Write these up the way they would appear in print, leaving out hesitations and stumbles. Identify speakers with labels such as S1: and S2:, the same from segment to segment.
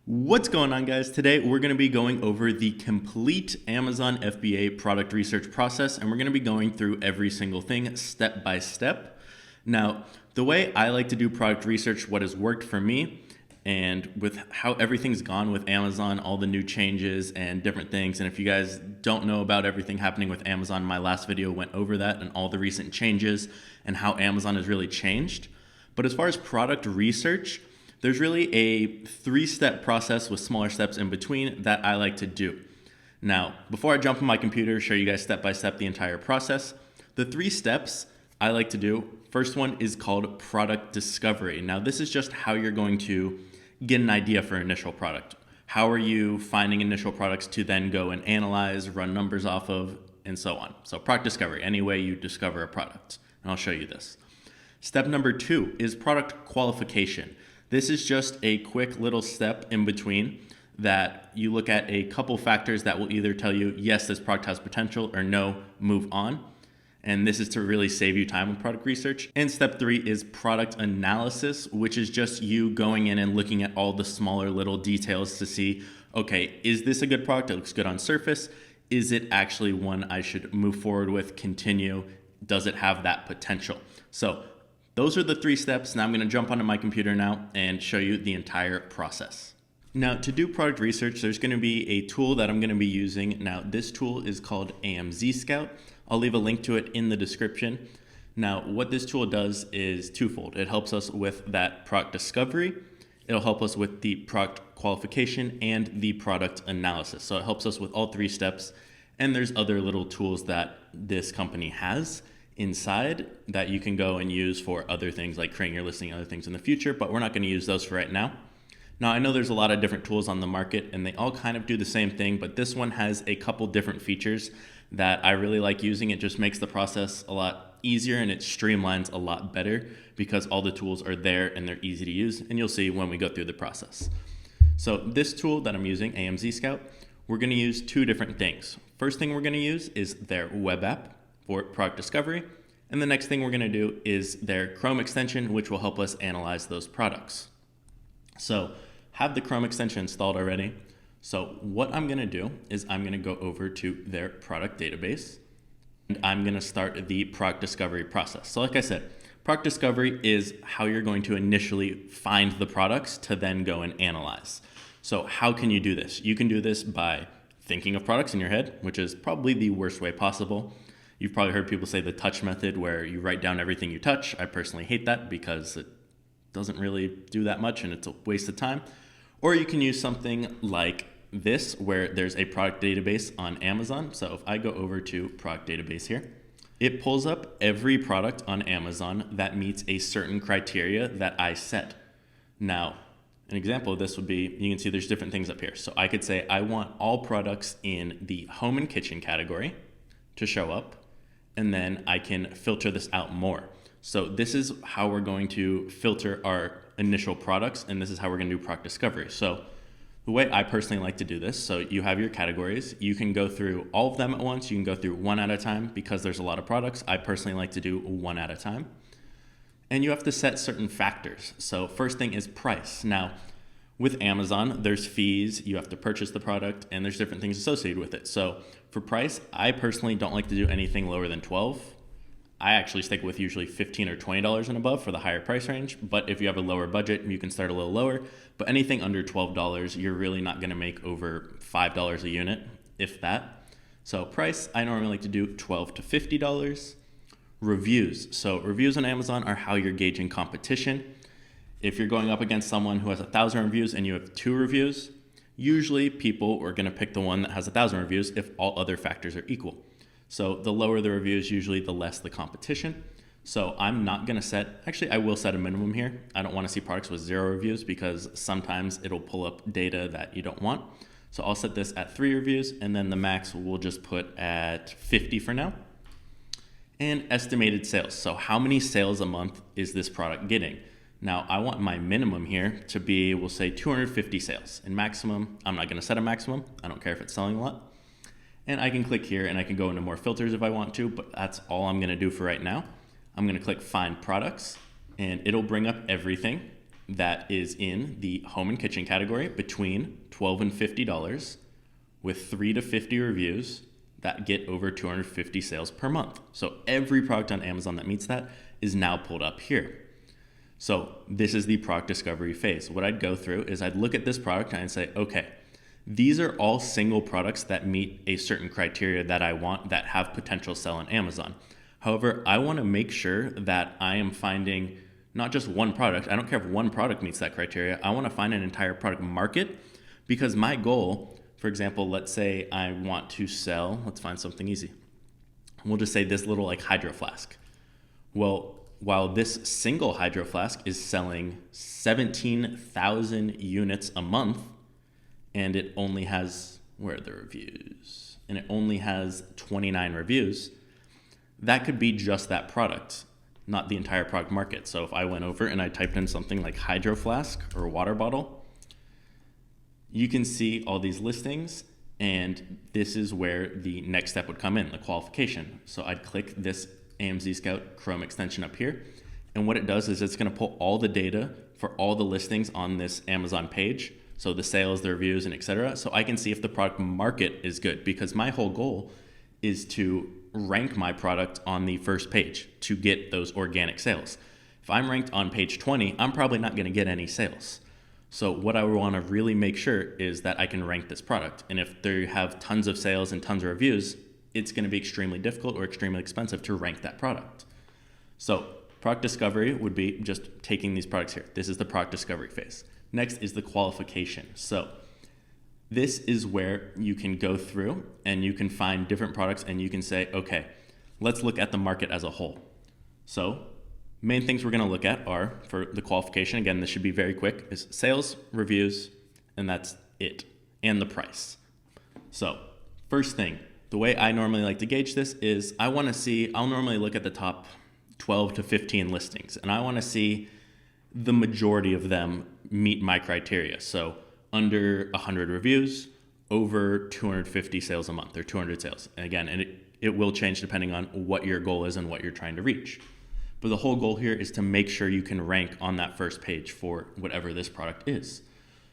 S1: What's going on, guys? Today we're going to be going over the complete Amazon FBA product research process, and we're going to be going through every single thing step by step. Now, the way I like to do product research, what has worked for me, and with how everything's gone with Amazon, all the new changes and different things. And if you guys don't know about everything happening with Amazon, my last video went over that and all the recent changes and how Amazon has really changed. But as far as product research, there's really a 3-step process with smaller steps in between that I like to do. Now, before I jump on my computer, show you guys step by step the entire process, the 3 steps I like to do, first one is called product discovery. Now, this is just how you're going to get an idea for initial product. How are you finding initial products to then go and analyze, run numbers off of, and so on. So product discovery, any way you discover a product. And I'll show you this. Step number 2 is product qualification. This is just a quick little step in between that you look at a couple factors that will either tell you, yes, this product has potential, or no, move on. And this is to really save you time with product research. And step 3 is product analysis, which is just you going in and looking at all the smaller little details to see, okay, is this a good product? It looks good on surface. Is it actually one I should move forward with, continue? Does it have that potential? So those are the 3 steps. Now I'm going to jump onto my computer now and show you the entire process. Now, to do product research, there's going to be a tool that I'm going to be using. Now, this tool is called AMZ Scout. I'll leave a link to it in the description. Now, what this tool does is twofold. It helps us with that product discovery. It'll help us with the product qualification and the product analysis. So it helps us with all 3 steps. And there's other little tools that this company has inside that you can go and use for other things like creating your listing and other things in the future, but we're not going to use those for right now. Now, I know there's a lot of different tools on the market and they all kind of do the same thing, but this one has a couple different features that I really like using. It just makes the process a lot easier and it streamlines a lot better because all the tools are there and they're easy to use, and you'll see when we go through the process. So this tool that I'm using, AMZ Scout, we're going to use 2 different things. First thing we're going to use is their web app for product discovery. And the next thing we're going to do is their Chrome extension, which will help us analyze those products. So have the Chrome extension installed already. So what I'm going to do is I'm going to go over to their product database and I'm going to start the product discovery process. So like I said, product discovery is how you're going to initially find the products to then go and analyze. So how can you do this? You can do this by thinking of products in your head, which is probably the worst way possible. You've probably heard people say the touch method where you write down everything you touch. I personally hate that because it doesn't really do that much and it's a waste of time. Or you can use something like this where there's a product database on Amazon. So if I go over to product database here, it pulls up every product on Amazon that meets a certain criteria that I set. Now, an example of this would be, you can see there's different things up here. So I could say I want all products in the home and kitchen category to show up. And then I can filter this out more. So this is how we're going to filter our initial products, and this is how we're going to do product discovery. So the way I personally like to do this, so you have your categories. You can go through all of them at once. You can go through one at a time because there's a lot of products. I personally like to do one at a time. And you have to set certain factors. So first thing is price. Now, with Amazon, there's fees, you have to purchase the product, and there's different things associated with it. So for price, I personally don't like to do anything lower than $12. I actually stick with usually $15 or $20 and above for the higher price range. But if you have a lower budget, you can start a little lower. But anything under $12, you're really not going to make over $5 a unit, if that. So price, I normally like to do $12 to $50. Reviews. So reviews on Amazon are how you're gauging competition. If you're going up against someone who has 1,000 reviews and you have 2 reviews, usually people are going to pick the one that has 1,000 reviews if all other factors are equal. So the lower the reviews, usually the less the competition. So I'm not going to set, actually I will set a minimum here. I don't want to see products with 0 reviews because sometimes it'll pull up data that you don't want. So I'll set this at 3 reviews and then the max we'll just put at 50 for now. And estimated sales. So how many sales a month is this product getting? Now, I want my minimum here to be, we'll say 250 sales. And maximum, I'm not going to set a maximum. I don't care if it's selling a lot. And I can click here and I can go into more filters if I want to, but that's all I'm going to do for right now. I'm going to click Find Products and it'll bring up everything. that is in the home and kitchen category between $12 and $50 with 3 to 50 reviews that get over 250 sales per month. So every product on Amazon that meets that is now pulled up here. So this is the product discovery phase. What I'd go through is I'd look at this product and I'd say, okay, these are all single products that meet a certain criteria that I want that have potential sell on Amazon. However, I want to make sure that I am finding not just one product. I don't care if one product meets that criteria. I want to find an entire product market, because my goal, for example, let's say I want to sell, let's find something easy. We'll just say this little like hydro flask. Well, while this single hydro flask is selling 17,000 units a month, and it only has, where are the reviews? And it only has 29 reviews, that could be just that product, not the entire product market. So if I went over and I typed in something like hydro flask or water bottle, you can see all these listings, and this is where the next step would come in, the qualification. So I'd click this AMZ Scout Chrome extension up here, and what it does is it's going to pull all the data for all the listings on this Amazon page, so the sales, the reviews, and etc. So I can see if the product market is good, because my whole goal is to rank my product on the first page to get those organic sales. If I'm ranked on page 20, I'm probably not going to get any sales. So what I want to really make sure is that I can rank this product. And if they have tons of sales and tons of reviews, it's going to be extremely difficult or extremely expensive to rank that product. So product discovery would be just taking these products here. This is the product discovery phase. Next is the qualification. So this is where you can go through and you can find different products and you can say, okay, let's look at the market as a whole. So main things we're going to look at are, for the qualification, again, this should be very quick, is sales, reviews, and that's it, and the price. So first thing, the way I normally like to gauge this is I'll normally look at the top 12 to 15 listings, and I want to see the majority of them meet my criteria. So under 100 reviews, over 250 sales a month, or 200 sales. And again, it will change depending on what your goal is and what you're trying to reach. But the whole goal here is to make sure you can rank on that first page for whatever this product is.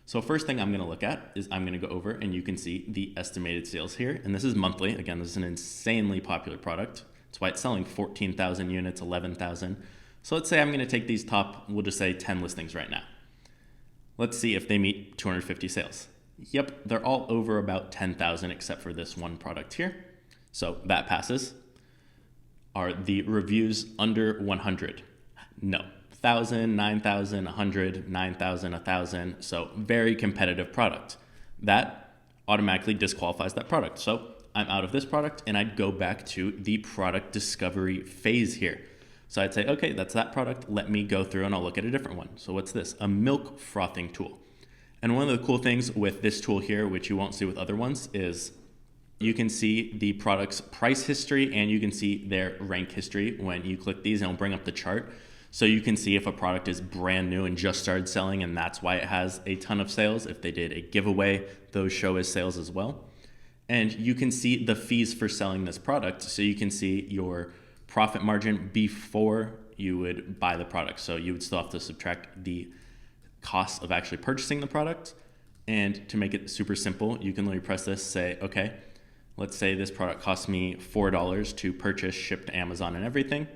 S1: So first thing I'm going to look at is I'm going to go over and you can see the estimated sales here. And this is monthly. Again, this is an insanely popular product. That's why it's selling 14,000 units, 11,000. So let's say I'm going to take these top, we'll just say 10 listings right now. Let's see if they meet 250 sales. Yep, they're all over about 10,000 except for this one product here. So that passes. Are the reviews under 100? No. 1,000, 9,000, 100, 9,000, 1,000. So very competitive product. That automatically disqualifies that product. So I'm out of this product and I'd go back to the product discovery phase here. So I'd say, okay, that's that product. Let me go through and I'll look at a different one. So what's this? A milk frothing tool. And one of the cool things with this tool here, which you won't see with other ones, is you can see the product's price history and you can see their rank history when you click these, and it'll bring up the chart. So you can see if a product is brand new and just started selling and that's why it has a ton of sales. If they did a giveaway, those show as sales as well. And you can see the fees for selling this product. So you can see your profit margin before you would buy the product. So you would still have to subtract the cost of actually purchasing the product. And to make it super simple, you can literally press this, say, okay, let's say this product cost me $4 to purchase, ship to Amazon and everything.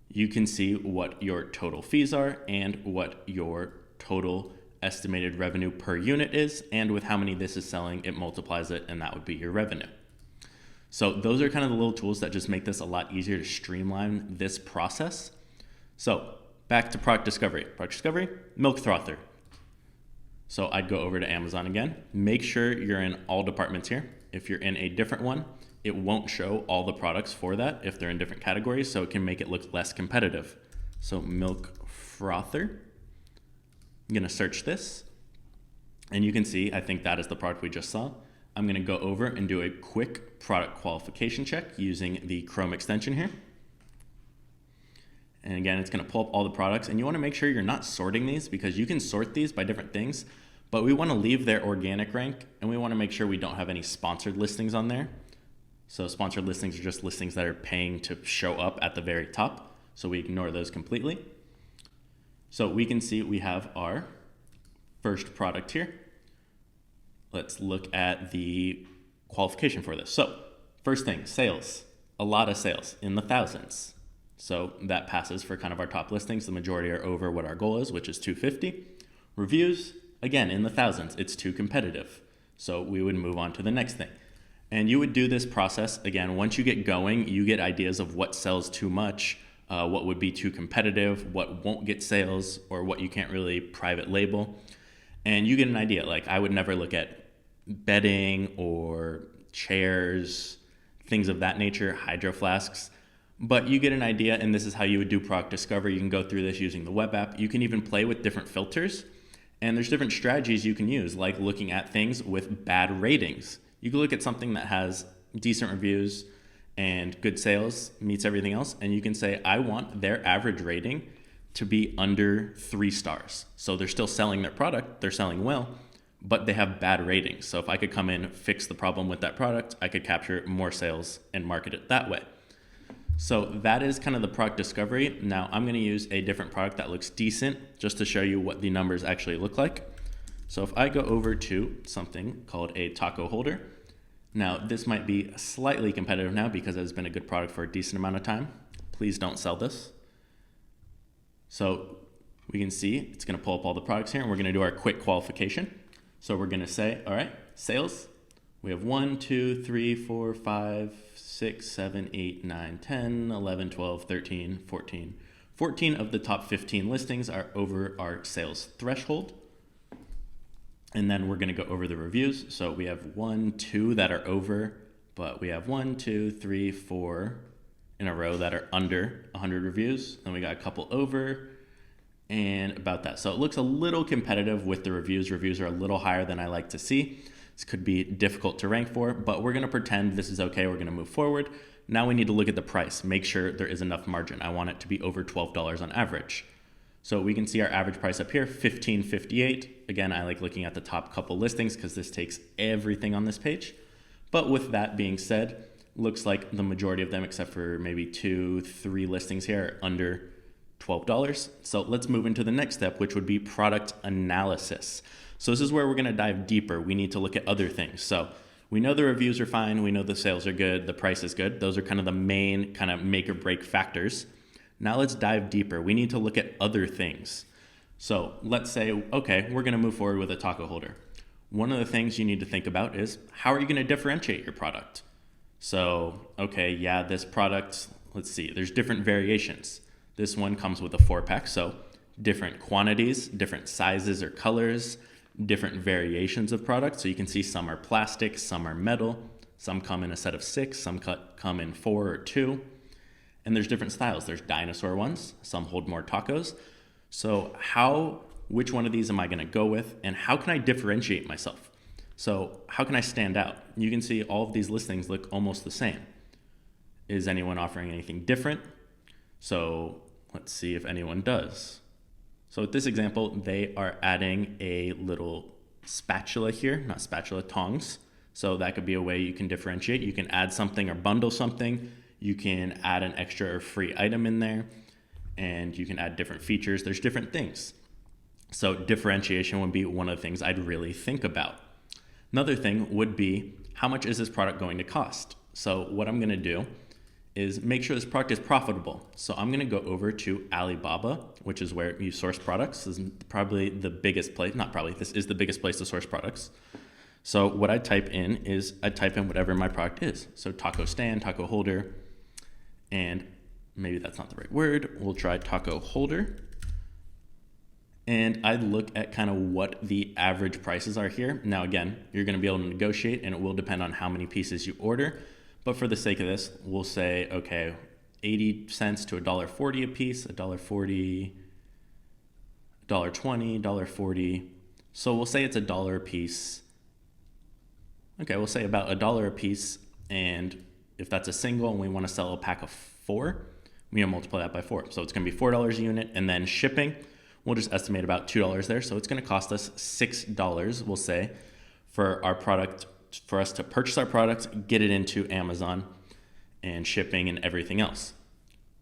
S1: You can see what your total fees are and what your total estimated revenue per unit is. And with how many this is selling, it multiplies it, and that would be your revenue. So those are kind of the little tools that just make this a lot easier to streamline this process. So back to product discovery. Product discovery, milk frother. So I'd go over to Amazon again. Make sure you're in all departments here. If you're in a different one, it won't show all the products for that if they're in different categories, so it can make it look less competitive. So milk frother. I'm going to search this, and you can see, I think that is the product we just saw. I'm going to go over and do a quick product qualification check using the Chrome extension here. And again, it's going to pull up all the products, and you want to make sure you're not sorting these, because you can sort these by different things, but we want to leave their organic rank, and we want to make sure we don't have any sponsored listings on there. So sponsored listings are just listings that are paying to show up at the very top, so we ignore those completely. So we can see we have our first product here. Let's look at the qualification for this. So first thing, sales, a lot of sales in the thousands. So that passes for kind of our top listings. The majority are over what our goal is, which is 250. Reviews, again, in the thousands. It's too competitive. So we would move on to the next thing. And you would do this process, again, once you get going, you get ideas of what sells too much, what would be too competitive, what won't get sales, or what you can't really private label. And you get an idea. Like, I would never look at bedding or chairs, things of that nature, hydro flasks. But you get an idea, and this is how you would do product discovery. You can go through this using the web app. You can even play with different filters, and there's different strategies you can use, like looking at things with bad ratings. You can look at something that has decent reviews and good sales, meets everything else, and you can say, I want their average rating to be under 3 stars. So they're still selling their product, they're selling well, but they have bad ratings. So if I could come in, fix the problem with that product, I could capture more sales and market it that way. So that is kind of the product discovery. Now I'm going to use a different product that looks decent just to show you what the numbers actually look like. So if I go over to something called a taco holder, now this might be slightly competitive now because it's been a good product for a decent amount of time. Please don't sell this. So we can see it's going to pull up all the products here, and we're going to do our quick qualification. So we're going to say, all right, sales. We have 1, 2, 3, 4, 5, 6, 7, 8, 9, 10, 11, 12, 13, 14. 14 of the top 15 listings are over our sales threshold. And then we're going to go over the reviews. So we have 1, 2 that are over, but we have 1, 2, 3, 4 in a row that are under 100 reviews. Then we got a couple over and about that. So it looks a little competitive with the reviews. Reviews are a little higher than I like to see. This could be difficult to rank for, but we're going to pretend this is okay. We're going to move forward. Now we need to look at the price. Make sure there is enough margin. I want it to be over $12 on average. So we can see our average price up here, $15.58. Again, I like looking at the top couple listings because this takes everything on this page. But with that being said, looks like the majority of them, except for maybe 2, 3 listings here, are under $12. So let's move into the next step, which would be product analysis. So this is where we're going to dive deeper. We need to look at other things. So we know the reviews are fine. We know the sales are good. The price is good. Those are kind of the main kind of make or break factors. Now let's dive deeper. We need to look at other things. So let's say, okay, we're going to move forward with a taco holder. One of the things you need to think about is how are you going to differentiate your product? So, okay, yeah, this product, let's see, there's different variations. This one comes with a 4-pack, so different quantities, different sizes or colors, different variations of products. So you can see some are plastic, some are metal, some come in a set of 6, some come in 4 or 2. And there's different styles. There's dinosaur ones, some hold more tacos. So which one of these am I going to go with, and how can I differentiate myself? So how can I stand out? You can see all of these listings look almost the same. Is anyone offering anything different? So let's see if anyone does. So with this example, they are adding a little spatula here, not spatula, tongs. So that could be a way you can differentiate. You can add something or bundle something. You can add an extra or free item in there, and you can add different features. There's different things. So differentiation would be one of the things I'd really think about. Another thing would be, how much is this product going to cost? So what I'm going to do is make sure this product is profitable. So I'm going to go over to Alibaba, which is where you source products. This is probably the biggest place, not probably, this is the biggest place to source products. So what I type in is, I type in whatever my product is. So taco stand, taco holder, and maybe that's not the right word. We'll try taco holder. And I look at kind of what the average prices are here. Now, again, you're going to be able to negotiate, and it will depend on how many pieces you order. But for the sake of this, we'll say, okay, 80 cents to $1.40 a piece, $1.40, $1.20, $1.40. So we'll say it's $1 a piece. Okay, we'll say about $1 a piece. And if that's a single and we want to sell a pack of 4, we need to multiply that by 4. So it's going to be $4 a unit, and then shipping, we'll just estimate about $2 there. So it's going to cost us $6, we'll say, for our product, for us to purchase our product, get it into Amazon, and shipping and everything else.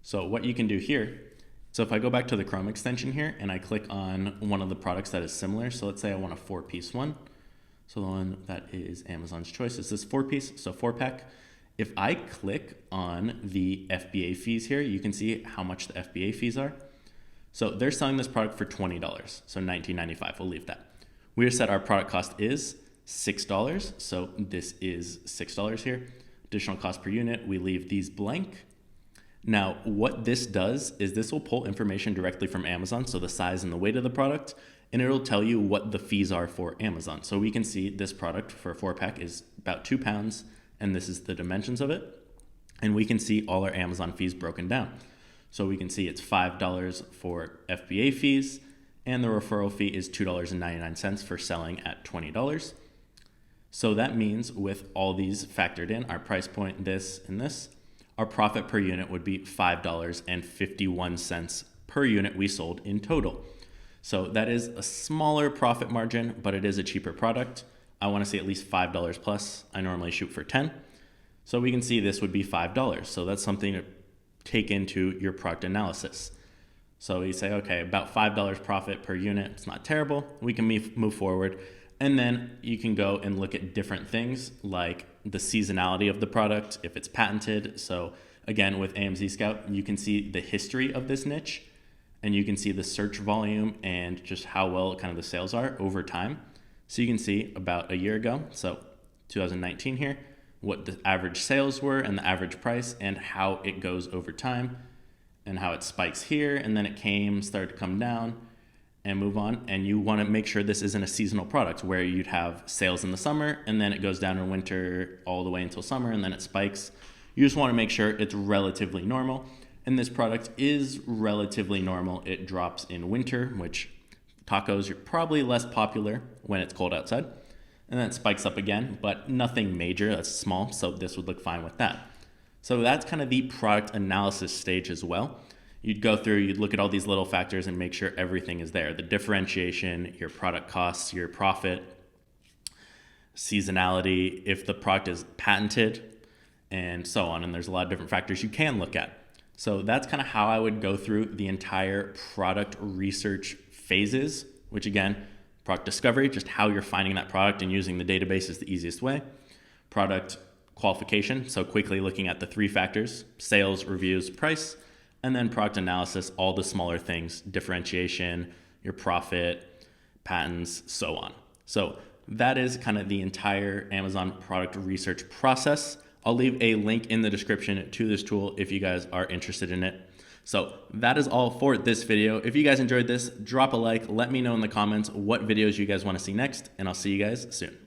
S1: So what you can do here So if I go back to the Chrome extension here and I click on one of the products that is similar, so let's say I want a 4-piece one. So the one that is Amazon's choice is this 4-piece, so 4-pack. If I click on the FBA fees here, you can see how much the FBA fees are. So they're selling this product for $20, so $19.95, we'll leave that. We just said our product cost is $6, so this is $6 here. Additional cost per unit, we leave these blank. Now, what this does is this will pull information directly from Amazon, so the size and the weight of the product, and it'll tell you what the fees are for Amazon. So we can see this product for a 4-pack is about 2 pounds, and this is the dimensions of it. And we can see all our Amazon fees broken down. So we can see it's $5 for FBA fees, and the referral fee is $2.99 for selling at $20. So that means with all these factored in, our price point, this and this, our profit per unit would be $5.51 per unit we sold in total. So that is a smaller profit margin, but it is a cheaper product. I want to see at least $5 plus. I normally shoot for 10. So we can see this would be $5. So that's something to take into your product analysis. So you say, okay, about $5 profit per unit. It's not terrible. We can move forward. And then you can go and look at different things like the seasonality of the product, if it's patented. So again, with AMZ Scout, you can see the history of this niche, and you can see the search volume and just how well kind of the sales are over time. So you can see about a year ago, so 2019 here, what the average sales were and the average price and how it goes over time and how it spikes here. And then it started to come down and move on. And you want to make sure this isn't a seasonal product where you'd have sales in the summer and then it goes down in winter all the way until summer and then it spikes. You just want to make sure it's relatively normal. And this product is relatively normal. It drops in winter, which tacos are probably less popular when it's cold outside. And then it spikes up again, but nothing major, that's small. So this would look fine with that. So that's kind of the product analysis stage as well. You'd go through, you'd look at all these little factors and make sure everything is there. The differentiation, your product costs, your profit, seasonality, if the product is patented, and so on. And there's a lot of different factors you can look at. So that's kind of how I would go through the entire product research phases, which again, product discovery, just how you're finding that product and using the database is the easiest way. Product qualification, so quickly looking at the 3 factors, sales, reviews, price. And then product analysis, all the smaller things, differentiation, your profit, patents, so on. So that is kind of the entire Amazon product research process. I'll leave a link in the description to this tool if you guys are interested in it. So that is all for this video. If you guys enjoyed this, drop a like, let me know in the comments what videos you guys want to see next, and I'll see you guys soon.